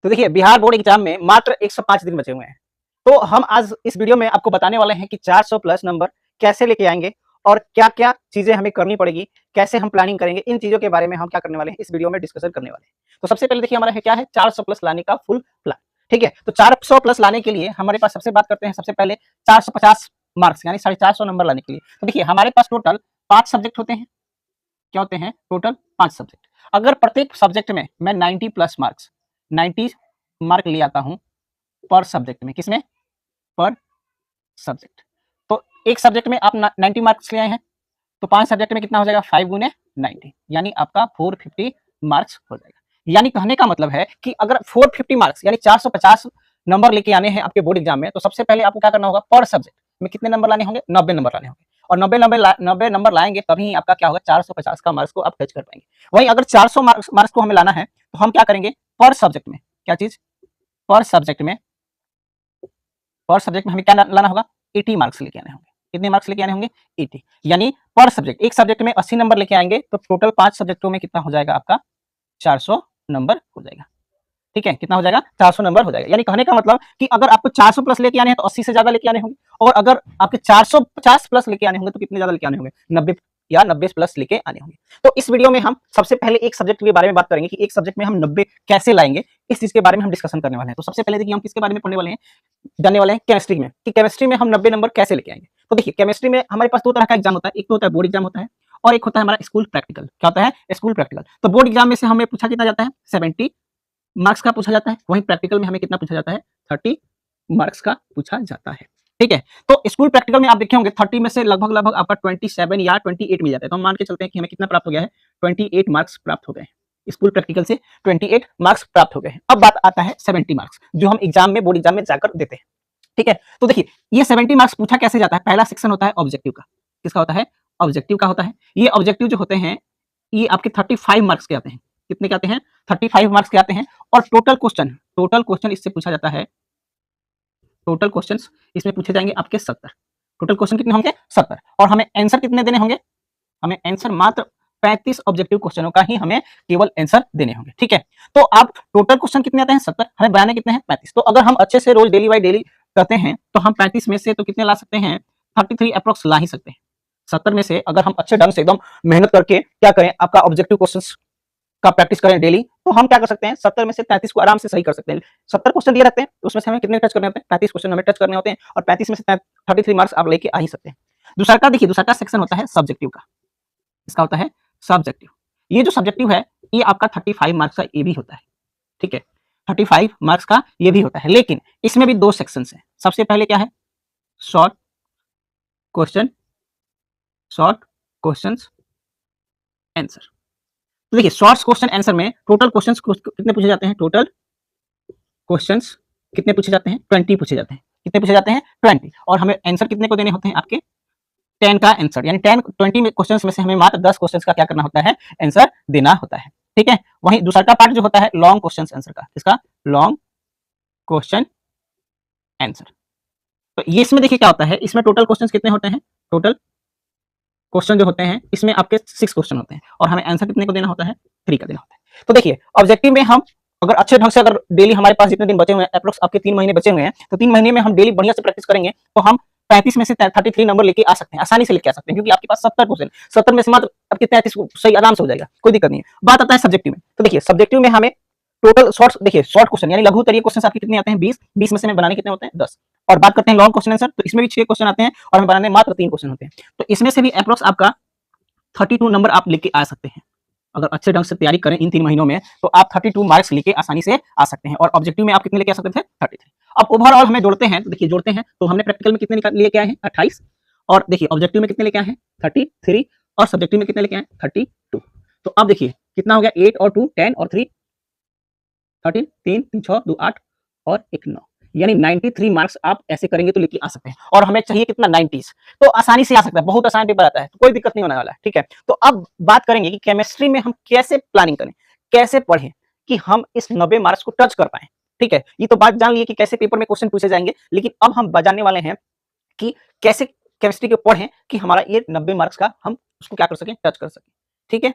तो देखिए Bihar board exam में मात्र 105 दिन बचे हुए हैं। तो हम आज इस वीडियो में आपको बताने वाले हैं कि 400 प्लस नंबर कैसे लेके आएंगे और क्या-क्या चीजें हमें करनी पड़ेगी, कैसे हम प्लानिंग करेंगे, इन चीजों के बारे में हम क्या करने वाले हैं इस वीडियो में डिस्कशन करने वाले हैं। तो सबसे पहले देखिए हमारा है क्या है 400 प्लस लाने का फुल प्लान। ठीक है, तो 400 प्लस लाने के लिए हमारे पास सबसे बात करते हैं सबसे पहले 450 मार्क्स यानी 450 नंबर लाने के लिए। तो देखिए हमारे पास टोटल 5 सब्जेक्ट होते हैं। क्या होते हैं? Total 5 subject. अगर प्रत्येक सब्जेक्ट में मैं 90 प्लस मार्क्स 90 मार्क ले आता हूं पर सब्जेक्ट में, किसमें? पर सब्जेक्ट। तो एक सब्जेक्ट में आप 90 मार्क्स ले आए हैं तो 5 सब्जेक्ट में कितना हो जाएगा? 5 गुने 90 यानी आपका 450 मार्क्स हो जाएगा। यानी कहने का मतलब है कि अगर 450 मार्क्स यानी 450 नंबर लेके आने हैं आपके बोर्ड एग्जाम में, तो सबसे पहले आपको क्या करना होगा? पर सब्जेक्ट में कितने नंबर लाने होंगे? 90 नंबर लाने होंगे। और 90 नंबर लाएंगे तभी आपका क्या होगा? 450 का मार्क्स को आप टच कर पाएंगे। वहीं अगर 400 मार्क्स को हमें लाना है तो हम क्या करेंगे? पर सब्जेक्ट में क्या चीज? पर सब्जेक्ट में हमें क्या लाना होगा? 80 मार्क्स लेके आने होंगे। कितने मार्क्स लेके आने होंगे? 80। यानी पर सब्जेक्ट एक सब्जेक्ट में 80 नंबर लेके आएंगे तो टोटल 5 सब्जेक्टों में कितना हो जाएगा आपका? 400 नंबर हो जाएगा। ठीक है, कितना हो जाएगा? 400 नंबर हो जाएगा। यानी कहने का मतलब कि अगर आपको 400 प्लस लेके आने हैं तो 80 से ज्यादा लेके आने होंगे, और अगर आपके 450 प्लस लेके आने होंगे तो कितने ज्यादा लेके आने होंगे? 90 या 90 प्लस लेके आने होंगे। तो इस वीडियो में हम सबसे पहले एक सब्जेक्ट के बारे में बात करेंगे कि एक सब्जेक्ट में हम 90 कैसे लाएंगे, इस चीज के बारे में हम डिस्कशन करने वाले हैं। तो सबसे पहले देखिए हम किसके बारे में पढ़ने वाले हैं, जानने वाले हैं केमिस्ट्री में, कि केमिस्ट्री में हम 90 नंबर कैसे लेके आएंगे। तो देखिए केमिस्ट्री में हमारे पास दो तरह का एग्जाम होता है, एक तो होता है बोर्ड एग्जाम होता है और एक होता है हमारा स्कूल प्रैक्टिकल। क्या होता है? School practical. तो बोर्ड एग्जाम में से हमें पूछा कितना जाता है? 70 मार्क्स का पूछा जाता है। वहीं प्रैक्टिकल में हमें कितना पूछा जाता है? 30 मार्क्स का पूछा जाता है। ठीक है, तो स्कूल प्रैक्टिकल में आप देखे होंगे 30 में से लगभग आपका 27 या 28 मिल जाता है। तो हम मान के चलते हैं कि हमें कितना प्राप्त हो गया है? 28 मार्क्स प्राप्त हो गए हैं। स्कूल प्रैक्टिकल से 28 मार्क्स प्राप्त हो गए हैं। अब बात आता है 70 मार्क्स जो हम एग्जाम में बोर्ड एग्जाम में जाकर देते हैं। ठीक है, तो देखिए ये 70 मार्क्स पूछा कैसे जाता है? पहला सेक्शन होता है ऑब्जेक्टिव का। किसका होता है? ऑब्जेक्टिव का होता है। ये ऑब्जेक्टिव जो होते हैं ये आपके 35 मार्क्स के आते हैं। कितने के आते हैं? 35 मार्क्स के आते हैं। और टोटल क्वेश्चन इससे पूछा जाता है, टोटल क्वेश्चंस इसमें पूछे जाएंगे आपके 70। टोटल क्वेश्चन कितने होंगे? 70। और हमें आंसर कितने देने होंगे? हमें आंसर मात्र 35 ऑब्जेक्टिव क्वेश्चनों का ही हमें केवल आंसर देने होंगे। ठीक है, तो आप टोटल क्वेश्चन कितने आते हैं? 70, हमें बनाने कितने हैं? 35। तो अगर हम अच्छे से रोज डेली बाय डेली करते हैं तो हम 35 में से तो कितने ला सकते हैं? 33 अप्रोक्स ला ही सकते हैं। 70 में से अगर हम अच्छे ढंग से एकदम मेहनत करके क्या करें, आपका ऑब्जेक्टिव क्वेश्चंस का प्रैक्टिस करें डेली, तो हम क्या कर सकते हैं? 70 में से 33 को आराम से सही कर सकते हैं। 70 क्वेश्चन दिए रहते हैं, उसमें से हमें कितने टच करने होते हैं? 35 क्वेश्चन हमें टच करने होते हैं और 35 में से 33 मार्क्स आप लेके आ ही सकते हैं। दूसरा का देखिए, दूसरा का सेक्शन होता है सब्जेक्टिव का। इसका होता है सब्जेक्टिव। ये जो सब्जेक्टिव है ये आपका 35 मार्क्स का ये भी होता है। ठीक है, 35 मार्क्स का ये भी होता है, लेकिन इसमें भी दो सेक्शंस हैं। सबसे पहले क्या है? Short question, short questions answer. तो देखिए शॉर्ट क्वेश्चन आंसर में टोटल क्वेश्चंस कितने पूछे जाते हैं? टोटल क्वेश्चंस कितने पूछे जाते हैं? 20 पूछे जाते हैं। कितने पूछे जाते हैं? 20। और हमें आंसर कितने को देने होते हैं? आपके 10 का आंसर, यानी 20 में क्वेश्चंस में से हमें मात्र 10 क्वेश्चंस का क्या करना होता है? आंसर देना होता है। ठीक है, वहीं दूसरा का पार्ट जो होता है लॉन्ग क्वेश्चंस आंसर का। इसका लॉन्ग क्वेश्चन आंसर। तो ये इसमें देखिए क्या होता है, इसमें टोटल क्वेश्चंस कितने होते हैं? टोटल क्वेश्चन जो होते हैं इसमें आपके 6 क्वेश्चन होते हैं और हमें आंसर कितने को देना होता है? 3 का देना होता है। तो देखिए ऑब्जेक्टिव में हम अगर अच्छे ढंग से अगर डेली हमारे पास जितने दिन बचे हुए हैं, अप्रोक्स आपके 3 महीने बचे हुए हैं, तो 3 महीने में हम डेली बढ़िया से प्रैक्टिस करेंगे तो हम 35 में से 33 नंबर लेके आ सकते हैं, आसानी से लेके आ सकते हैं, क्योंकि आपके पास 70 क्वेश्चन, 70 में से मात्र आपके 33 सही आराम से हो जाएगा, कोई दिक्कत नहीं है। बात आता है सब्जेक्टिव में। तो देखिए सब्जेक्टिव में हमें टोटल शॉर्ट, देखिए शॉर्ट क्वेश्चन यानी लघु उत्तरीय क्वेश्चन आपके कितने आते हैं? 20। 20 में से हमें बनाने कितने होते हैं? 10। और बात करते हैं लॉन्ग क्वेश्चन आंसर, तो इसमें भी 6 क्वेश्चन आते हैं और हमें बनाने मात्र 3 क्वेश्चन होते हैं। तो इसमें से भी अप्रोक्स आपका 32 नंबर आप लेके आ सकते हैं। अगर अच्छे ढंग से तैयारी करें इन 3 महीनों में तो आप 32 मार्क्स लेके आसानी से आ सकते हैं। और ऑब्जेक्टिव में आप कितने लेके आ सकते थे? 33। अब ओवरऑल हमें जोड़ते हैं, तो देखिए जोड़ते हैं तो हमने प्रैक्टिकल में कितने लेके आए हैं? 28। और देखिए ऑब्जेक्टिव में कितने लेके आए हैं? 33। और सब्जेक्टिव में कितने लेके आए हैं? 32। तो अब देखिए कितना हो गया? 8 और 2 10 और 3 13, 3 3 6 2 8 और 1 9, यानी 93 मार्क्स आप ऐसे करेंगे तो लेके आ सकते हैं। और हमें चाहिए कितना? 90। तो आसानी से आ सकता है, बहुत आसान पेपर आता है, तो कोई दिक्कत नहीं होने वाला है। ठीक है, तो अब बात करेंगे कि केमिस्ट्री में हम कैसे प्लानिंग करें, कैसे पढ़ें कि हम इस 90 मार्क्स को टच कर पाए। ठीक है, ये तो बात जान लिए कि कैसे पेपर में क्वेश्चन पूछे जाएंगे, लेकिन अब हम जानने वाले हैं कि कैसे केमिस्ट्री के पढ़ें कि हमारा ये 90 मार्क्स का हम उसको क्या कर सकें? टच कर सकें। ठीक है,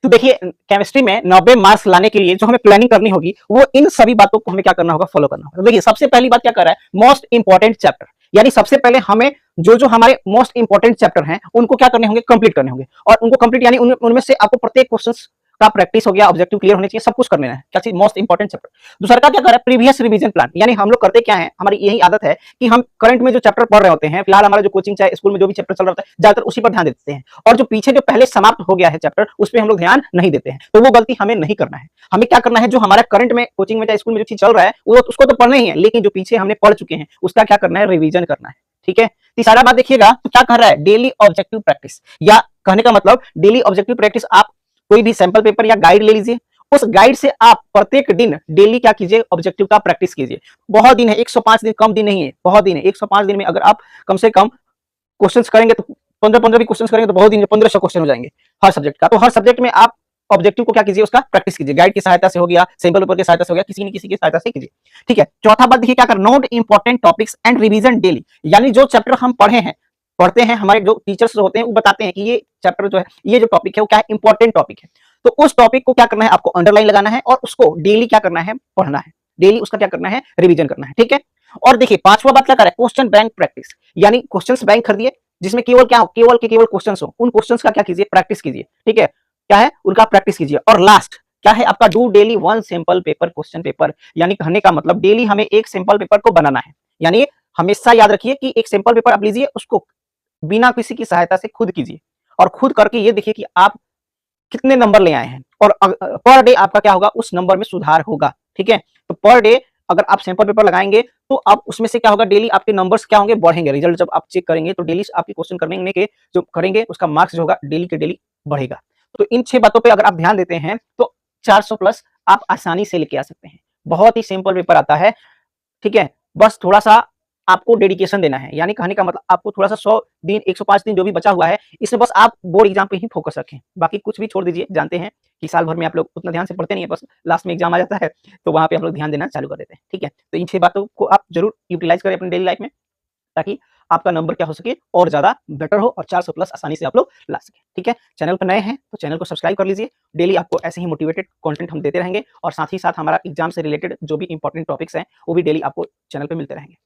तो देखिए केमिस्ट्री में 90 मार्क्स लाने के लिए जो हमें प्लानिंग करनी होगी वो इन सभी बातों को हमें क्या करना होगा, फॉलो करना होगा। देखिए सबसे पहली बात क्या कर रहा है, मोस्ट इंपॉर्टेंट चैप्टर, यानी सबसे पहले हमें जो हमारे मोस्ट इंपॉर्टेंट चैप्टर हैं उनको क्या करने होंगे, कंप्लीट करने होंगे। और उनको कंप्लीट यानी उनमें से आपको प्रत्येक क्वेश्चन का प्रैक्टिस हो गया, ऑब्जेक्टिव क्लियर होने चाहिए, सब कुछ करना है। क्या चीज, मोस्ट इंपॉर्टेंट चैप्टर। दूसरा का क्या कर रहा है, प्रीवियस रिवीजन प्लान, यानी हम लोग करते क्या है, हमारी यही आदत है कि हम करंट में जो चैप्टर पढ़ रहे होते हैं, फिलहाल हमारा जो कोचिंग चाहे स्कूल में जो भी चैप्टर चल रहा होता है, ज्यादातर उसी पर ध्यान देते हैं, और जो पीछे जो पहले समाप्त हो गया है चैप्टर उस पर हम लोग ध्यान नहीं देते हैं। तो वो गलती हमें नहीं करना है। हमें क्या करना है, जो हमारा करंट में कोचिंग में चाहे स्कूल में जो चीज चल रहा है वो उसको तो पढ़ना ही है, लेकिन जो पीछे हमने पढ़ चुके हैं उसका क्या करना है, रिवीजन करना है। ठीक है। तीसरा बात देखिएगा तो क्या कर रहा है, डेली ऑब्जेक्टिव प्रैक्टिस, या कहने का मतलब डेली ऑब्जेक्टिव प्रैक्टिस। आप कोई भी सैंपल पेपर या गाइड ले लीजिए, उस गाइड से आप प्रत्येक दिन डेली क्या कीजिए, ऑब्जेक्टिव का प्रैक्टिस कीजिए। बहुत दिन है, 105 दिन कम दिन नहीं है, बहुत दिन है। 105 दिन में अगर आप कम से कम क्वेश्चंस करेंगे तो 15 भी क्वेश्चंस करेंगे तो बहुत दिन में 1500 क्वेश्चन हो जाएंगे हर सब्जेक्ट का। तो हर सब्जेक्ट में आप ऑब्जेक्टिव को क्या कीजिए, उसका प्रैक्टिस कीजिए, गाइड की सहायता से हो गया, सैंपल पेपर की सहायता से हो गया, किसी न किसी की सहायता से कीजिए। ठीक है। चौथा बात देखिए क्या कर, note important topics and revision daily, यानी जो चैप्टर हम पढ़ते हैं, हमारे जो टीचर्स होते हैं वो बताते हैं कि ये चैप्टर जो है, ये जो टॉपिक है वो क्या है, इंपॉर्टेंट टॉपिक है। तो उस टॉपिक को क्या करना है, आपको अंडरलाइन लगाना है और उसको डेली क्या करना है, पढ़ना है, डेली उसका क्या करना है, रिवीजन करना है। ठीक है। और देखिए पांचवा बात क्या कर रहा है, क्वेश्चन बैंक प्रैक्टिस, यानी क्वेश्चंस बैंक खरीदिए जिसमें केवल क्या हो, केवल क्वेश्चंस हो, उन क्वेश्चंस का क्या कीजिए, प्रैक्टिस कीजिए। ठीक है। क्या है, उनका प्रैक्टिस कीजिए। और लास्ट क्या है आपका, do daily one sample paper question paper, यानी कहने का मतलब डेली हमें एक सैंपल पेपर को बनाना है। यानी हमेशा याद रखिए कि एक सैंपल पेपर आप लीजिए, उसको बिना किसी की सहायता से खुद कीजिए, और खुद करके ये देखिए कि आप कितने नंबर ले आए हैं, और पर डे आपका क्या होगा, उस नंबर में सुधार होगा। ठीक है। तो पर डे अगर आप सैंपल पेपर लगाएंगे तो आप उसमें से क्या होगा, डेली आपके नंबर्स क्या होंगे, बढ़ेंगे। रिजल्ट जब आप चेक करेंगे तो डेली आपके क्वेश्चन करने के जो करेंगे उसका मार्क्स जो होगा डेली के डेली बढ़ेगा। तो इन 6 बातों पे अगर आप ध्यान देते हैं तो 400 प्लस आप आसानी से लेके आ सकते हैं। बहुत ही सिंपल पेपर आता है। ठीक है। बस थोड़ा सा आपको डेडिकेशन देना है, यानी कहने का मतलब आपको थोड़ा सा 100 दिन 105 दिन जो भी बचा हुआ है इसमें बस आप बोर्ड एग्जाम पे ही फोकस रखें, बाकी कुछ भी छोड़ दीजिए। जानते हैं कि साल भर में आप लोग उतना ध्यान से पढ़ते नहीं है, बस लास्ट में एग्जाम आ जाता है तो वहां पे हम लोग ध्यान देना चालू कर देते हैं। ठीक है। तो इन 6 बातों को आप जरूर यूटिलाइज करें अपनी डेली लाइफ में, ताकि आपका नंबर क्या हो सके, और ज्यादा बेटर हो और 400 प्लस आसानी से आप लोग ला सके। ठीक है। चैनल पर नए हैं तो चैनल को सब्सक्राइब कर लीजिए, डेली आपको ऐसे ही मोटिवेटेड कंटेंट हम देते रहेंगे, और साथ ही साथ हमारा एग्जाम से रिलेटेड जो भी इंपॉर्टेंट टॉपिक्स हैं वो भी डेली आपको चैनल पे मिलते रहेंगे।